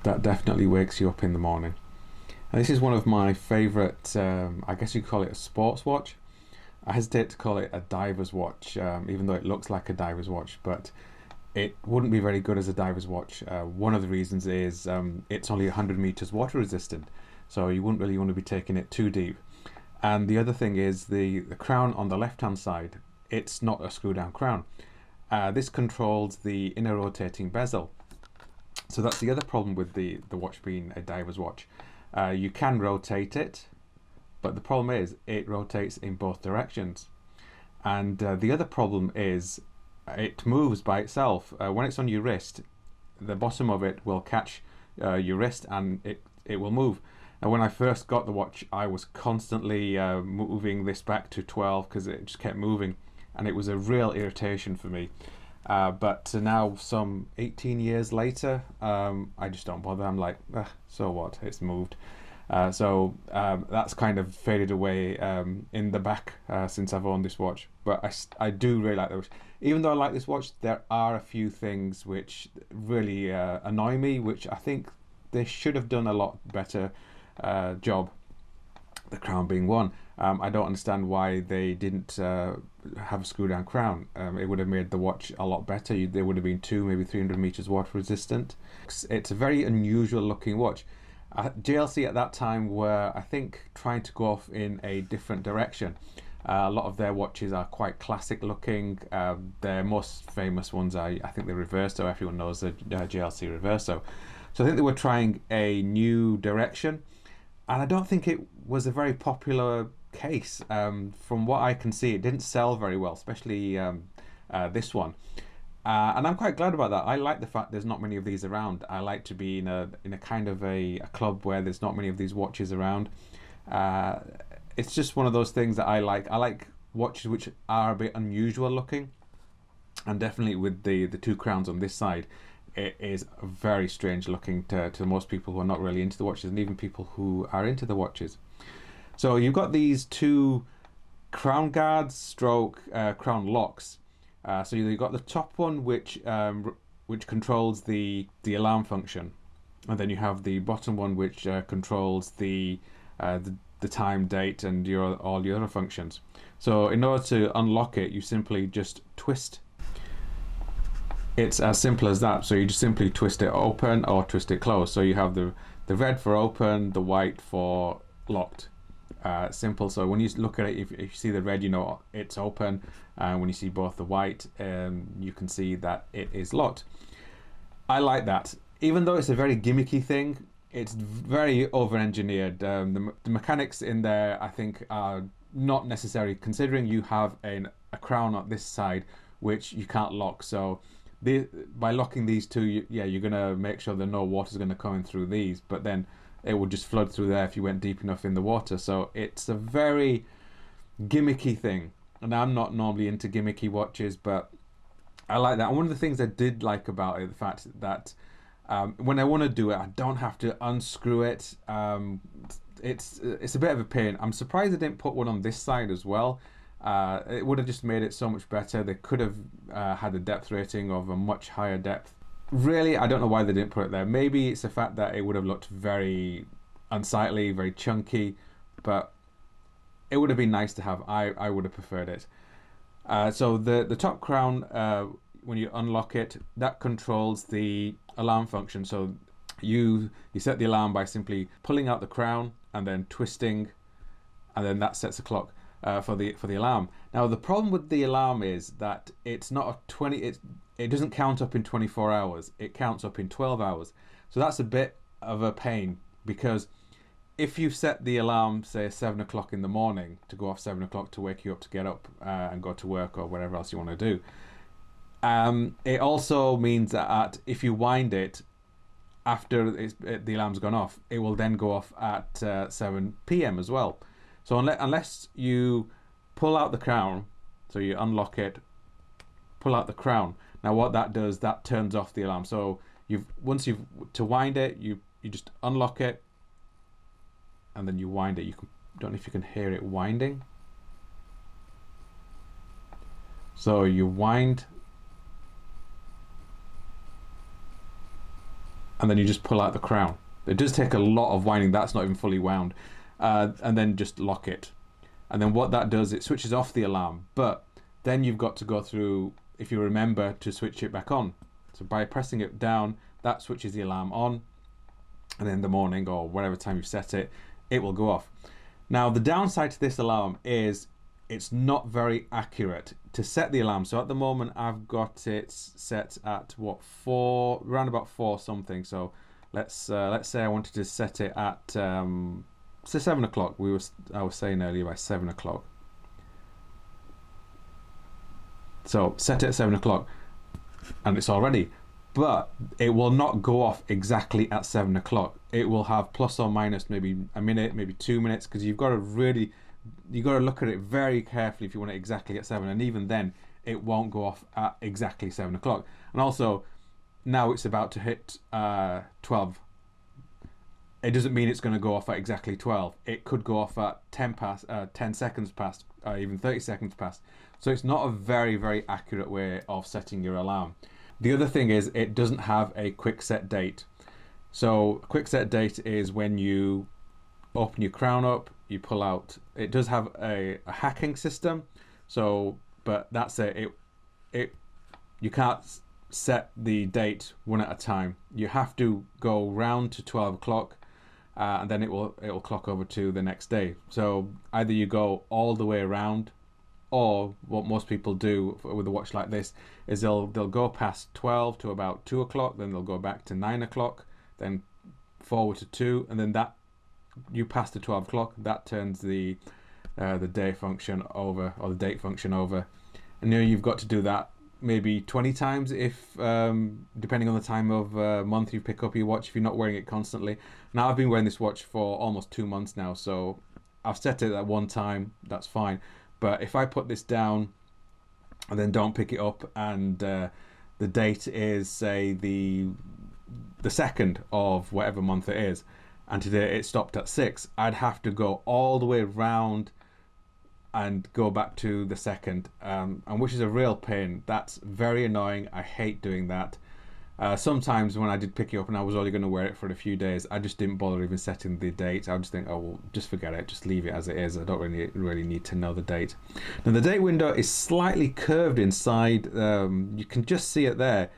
that definitely wakes you up in the morning. And this is one of my favorite, I guess you could call it a sports watch. I hesitate to call it a diver's watch, even though it looks like a diver's watch, but it wouldn't be very good as a diver's watch. One of the reasons is it's only 100 meters water resistant, so you wouldn't really want to be taking it too deep. And the other thing is the crown on the left hand side, it's not a screw down crown. This controls the inner rotating bezel. So that's the other problem with the watch being a diver's watch. You can rotate it, but the problem is it rotates in both directions. And the other problem is it moves by itself. When it's on your wrist, the bottom of it will catch your wrist and it will move. And when I first got the watch, I was constantly moving this back to 12 because it just kept moving, and it was a real irritation for me. But now, some 18 years later, I just don't bother. I'm like, so what? It's moved. So that's kind of faded away in the back since I've owned this watch. But I do really like the watch. Even though I like this watch, there are a few things which really annoy me, which I think they should have done a lot better job. The crown being one. I don't understand why they didn't have a screw down crown. It would have made the watch a lot better. They would have been 2, maybe 300 meters water resistant. It's a very unusual looking watch. JLC at that time were, I think, trying to go off in a different direction. A lot of their watches are quite classic looking. Their most famous ones are, I think, the Reverso. Everyone knows the JLC Reverso. So I think they were trying a new direction, and I don't think it was a very popular case. From what I can see, it didn't sell very well, especially this one. And I'm quite glad about that. I like the fact there's not many of these around. I like to be in a kind of a club where there's not many of these watches around. It's just one of those things that I like. I like watches which are a bit unusual looking, and definitely with the two crowns on this side, it is very strange looking to most people who are not really into the watches, and even people who are into the watches. So you've got these two crown guards stroke crown locks. So you've got the top one which controls the alarm function, and then you have the bottom one which controls the time, date, and all the other functions. So in order to unlock it, you simply just twist. It's as simple as that. So you just simply twist it open or twist it closed. So you have the red for open, the white for locked. Simple. So when you look at it, if you see the red, you know it's open, and when you see both the white, you can see that it is locked. I like that. Even though it's a very gimmicky thing, it's very over-engineered. The mechanics in there, I think, are not necessary, considering you have a crown on this side which you can't lock. So by locking these two, you're going to make sure that no water is going to come in through these, but then it would just flood through there if you went deep enough in the water. So it's a very gimmicky thing, and I'm not normally into gimmicky watches, but I like that. And one of the things I did like about it, the fact that when I want to do it, I don't have to unscrew it. It's a bit of a pain. I'm surprised they didn't put one on this side as well. It would have just made it so much better. They could have had a depth rating of a much higher depth. Really, I don't know why they didn't put it there. Maybe it's the fact that it would have looked very unsightly, very chunky, but it would have been nice to have. I would have preferred it. So the top crown, when you unlock it, that controls the alarm function. So you set the alarm by simply pulling out the crown and then twisting, and then that sets the clock for the alarm. Now the problem with the alarm is that it's not a 20. It doesn't count up in 24 hours. It counts up in 12 hours. So that's a bit of a pain, because if you set the alarm, say 7 o'clock in the morning, to go off 7 o'clock to wake you up to get up and go to work or whatever else you want to do, it also means that if you wind it after the alarm's gone off, it will then go off at 7 p.m. as well. So unless you pull out the crown, so you unlock it, pull out the crown. Now what that does, that turns off the alarm. So to wind it, you just unlock it, and then you wind it. Don't know if you can hear it winding. So you wind, and then you just pull out the crown. It does take a lot of winding. That's not even fully wound. And then just lock it. And then what that does, it switches off the alarm. But then you've got to go through, if you remember, to switch it back on. So by pressing it down, that switches the alarm on. And then in the morning, or whatever time you set it, it will go off. Now, the downside to this alarm is it's not very accurate to set the alarm. So at the moment, I've got it set at what, 4, around about 4 something. So let's say I wanted to set it at say 7 o'clock. I was saying earlier by 7 o'clock. So set it at 7 o'clock, and it's all ready. But it will not go off exactly at 7 o'clock. It will have plus or minus maybe a minute, maybe 2 minutes, because you've got to look at it very carefully if you want it exactly at 7. And even then, it won't go off at exactly 7 o'clock. And also, now it's about to hit 12. It doesn't mean it's going to go off at exactly 12. It could go off at 10 seconds past, even 30 seconds past. So it's not a very, very accurate way of setting your alarm. The other thing is it doesn't have a quick set date. So quick set date is when you open your crown up, you pull out. It does have a hacking system. So, but that's it. You can't set the date one at a time. You have to go round to 12 o'clock. And then it will clock over to the next day. So either you go all the way around, or what most people do with a watch like this is they'll go past 12 to about 2 o'clock, then they'll go back to 9 o'clock, then forward to 2, and then that you pass to 12 o'clock. That turns the day function over, or the date function over, and you've got to do that maybe 20 times if depending on the time of month you pick up your watch, if you're not wearing it constantly. Now I've been wearing this watch for almost 2 months now, so I've set it at one time, that's fine. But if I put this down and then don't pick it up, and the date is say the 2nd of whatever month it is, and today it stopped at 6, I'd have to go all the way around and go back to the 2nd, and which is a real pain. That's very annoying. I hate doing that. Sometimes when I did pick it up and I was only going to wear it for a few days, I just didn't bother even setting the date. I would just think, oh well, just forget it, just leave it as it is. I don't really need to know the date. Now the date window is slightly curved inside. You can just see it there.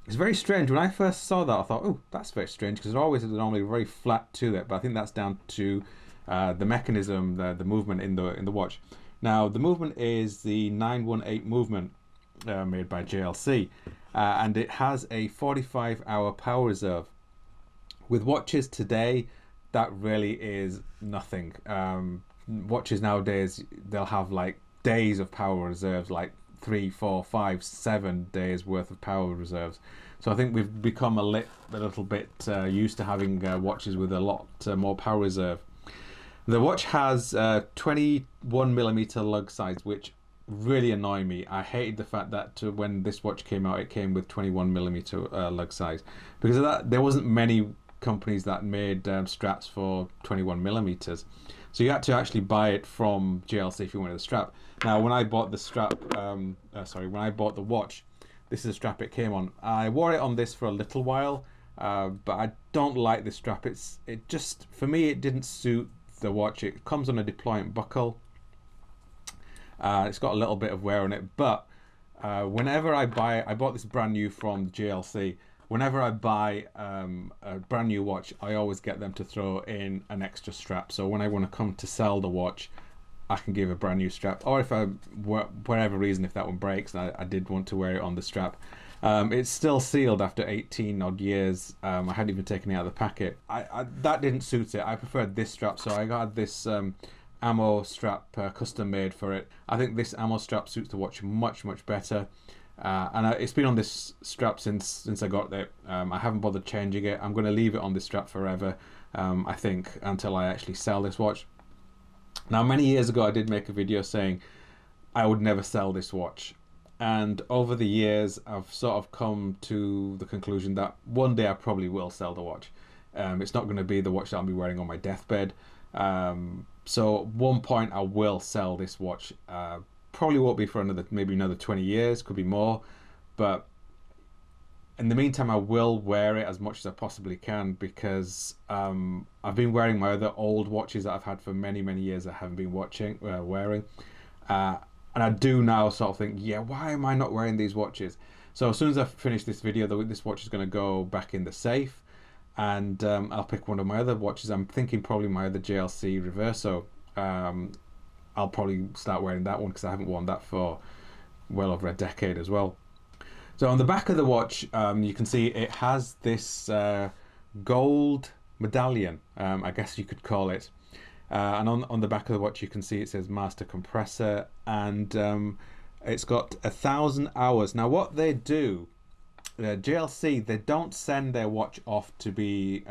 It's very strange. When I first saw that, I thought, oh, that's very strange, because it always is normally very flat to it. But I think that's down to the mechanism, the movement in the watch. Now the movement is the 918 movement made by JLC, and it has a 45-hour power reserve. With watches today, that really is nothing. Watches nowadays, they'll have like days of power reserves, like 3, 4, 5, 7 days worth of power reserves. So I think we've become a little bit used to having watches with a lot more power reserve. The watch has 21mm lug size, which really annoyed me. I hated the fact that when this watch came out, it came with 21mm lug size. Because of that, there wasn't many companies that made straps for 21mm. So you had to actually buy it from JLC if you wanted the strap. Now, when I bought the strap, when I bought the watch, this is the strap it came on. I wore it on this for a little while, but I don't like this strap. It just, for me, it didn't suit the watch. It comes on a deployment buckle. It's got a little bit of wear on it, but whenever I bought this brand new from JLC. Whenever I buy a brand new watch, I always get them to throw in an extra strap. So when I want to come to sell the watch, I can give a brand new strap. Or if for whatever reason, if that one breaks, and I did want to wear it on the strap, it's still sealed after 18 odd years. I hadn't even taken it out of the packet. That didn't suit it. I preferred this strap, so I got this ammo strap custom made for it. I think this ammo strap suits the watch much better. And it's been on this strap since I got it. I haven't bothered changing it. I'm going to leave it on this strap forever, I think, until I actually sell this watch. Now, many years ago, I did make a video saying I would never sell this watch. And over the years, I've sort of come to the conclusion that one day I probably will sell the watch. It's not going to be the watch that I'll be wearing on my deathbed. So at one point, I will sell this watch. Probably won't be for maybe another 20 years, could be more. But in the meantime, I will wear it as much as I possibly can, because I've been wearing my other old watches that I've had for many, many years that I haven't been wearing. And I do now sort of think, yeah, why am I not wearing these watches? So as soon as I finish this video, this watch is going to go back in the safe, and I'll pick one of my other watches. I'm thinking probably my other JLC Reverso. I'll probably start wearing that one, because I haven't worn that for well over a decade as well. So on the back of the watch, you can see it has this gold medallion, I guess you could call it. And on the back of the watch, you can see it says Master Compressor, and it's got 1,000 hours. Now, what they do, JLC, they don't send their watch off to be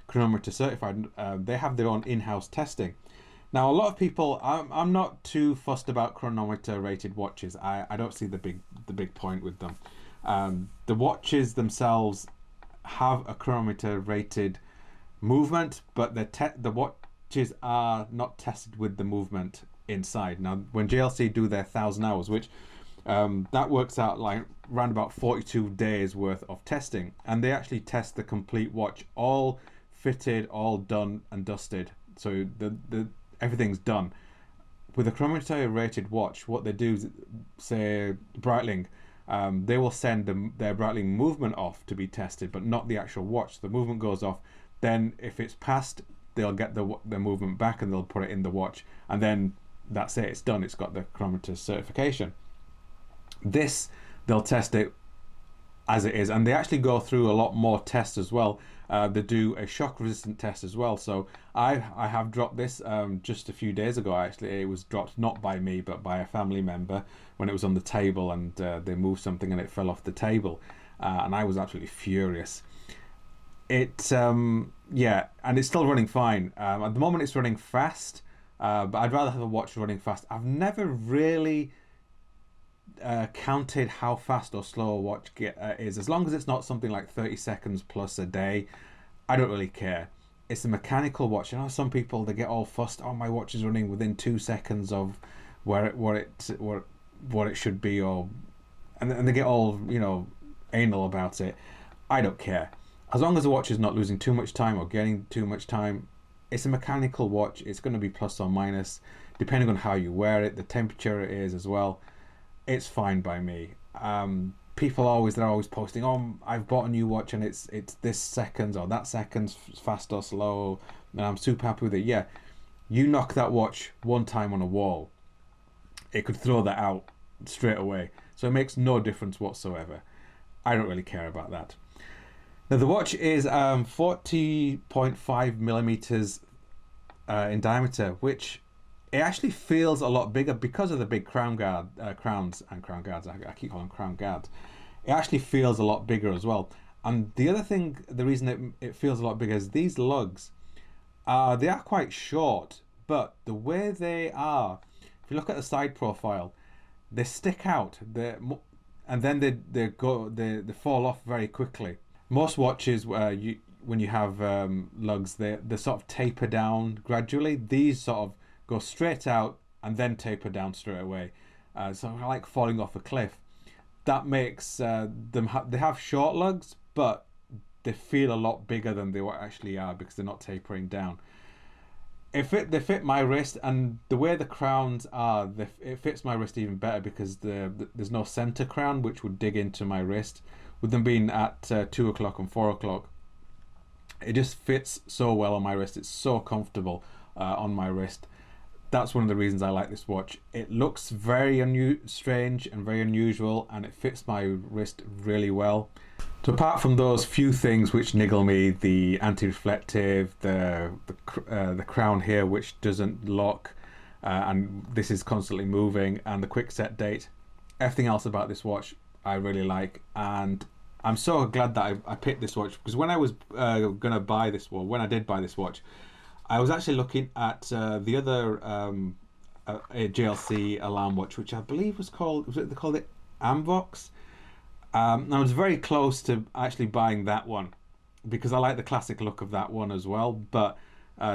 chronometer certified. They have their own in-house testing. Now, a lot of people, I'm not too fussed about chronometer rated watches. I don't see the big point with them. The watches themselves have a chronometer rated movement, but the watches are not tested with the movement inside. Now, when JLC do their 1,000 hours, which that works out like around about 42 days worth of testing, and they actually test the complete watch, all fitted, all done and dusted. So everything's done. With a chronometer rated watch, what they do is, say Breitling, they will send their Breitling movement off to be tested, but not the actual watch. The movement goes off. Then if it's passed, they'll get the movement back and they'll put it in the watch, and then that's it, it's done. It's got the chronometer certification. This, they'll test it as it is, and they actually go through a lot more tests as well. They do a shock resistant test as well. So I have dropped this just a few days ago. Actually, it was dropped not by me but by a family member when it was on the table, and they moved something and it fell off the table, and I was absolutely furious. Yeah, and it's still running fine. At the moment it's running fast, but I'd rather have a watch running fast. I've never really counted how fast or slow a watch is. As long as it's not something like 30 seconds plus a day, I don't really care. It's a mechanical watch. You know, some people, they get all fussed. Oh, my watch is running within 2 seconds of what it should be, and they get all, you know, anal about it. I don't care. As long as the watch is not losing too much time or getting too much time. It's a mechanical watch. It's going to be plus or minus depending on how you wear it, the temperature it is as well. It's fine by me. People they're always posting, oh, I've bought a new watch and it's this seconds or that seconds fast or slow, and I'm super happy with it. Yeah, you knock that watch one time on a wall, it could throw that out straight away. So it makes no difference whatsoever. I don't really care about that. Now the watch is 40.5 millimeters in diameter, which it actually feels a lot bigger because of the big crowns and crown guards. I keep calling them crown guards. It actually feels a lot bigger as well. And the other thing, the reason it feels a lot bigger is these lugs. They are quite short, but the way they are, if you look at the side profile, they stick out. And then they fall off very quickly. Most watches, when you have lugs, they sort of taper down gradually. These sort of go straight out and then taper down straight away. So like falling off a cliff. That makes they have short lugs, but they feel a lot bigger than they actually are because they're not tapering down. They fit my wrist, and the way the crowns are, it fits my wrist even better because there's no center crown which would dig into my wrist. With them being at 2 o'clock and 4 o'clock, it just fits so well on my wrist. It's so comfortable on my wrist. That's one of the reasons I like this watch. It looks very strange and very unusual, and it fits my wrist really well. So apart from those few things which niggle me, the anti-reflective, the crown here which doesn't lock, and this is constantly moving, and the quick set date, everything else about this watch I really like, and I'm so glad that I picked this watch, because when I was gonna buy this, well, when I did buy this watch, I was actually looking at the other a JLC alarm watch, which I believe they called it Memovox. I was very close to actually buying that one because I like the classic look of that one as well. But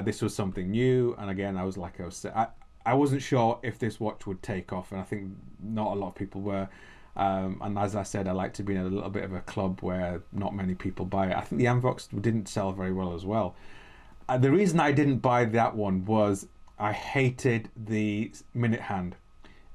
this was something new, and again, I wasn't sure if this watch would take off, and I think not a lot of people were. And as I said, I like to be in a little bit of a club where not many people buy it. I think the Memovox didn't sell very well as well. The reason I didn't buy that one was I hated the minute hand.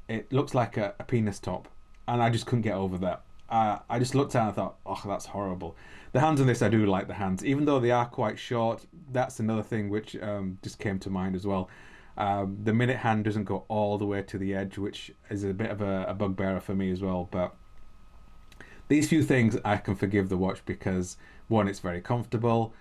It looks like a penis top, and I just couldn't get over that. I just looked at it and thought, oh, that's horrible. The hands on this, I do like the hands, even though they are quite short. That's another thing which just came to mind as well. The minute hand doesn't go all the way to the edge, which is a bit of a bugbearer for me as well. But these few things I can forgive the watch because, one, it's very comfortable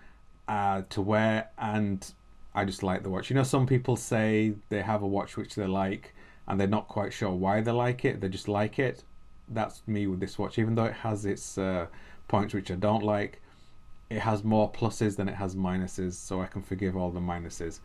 to wear, and I just like the watch. You know, some people say they have a watch which they like and they're not quite sure why they like it, they just like it. That's me with this watch. Even though it has its points which I don't like, it has more pluses than it has minuses, so I can forgive all the minuses.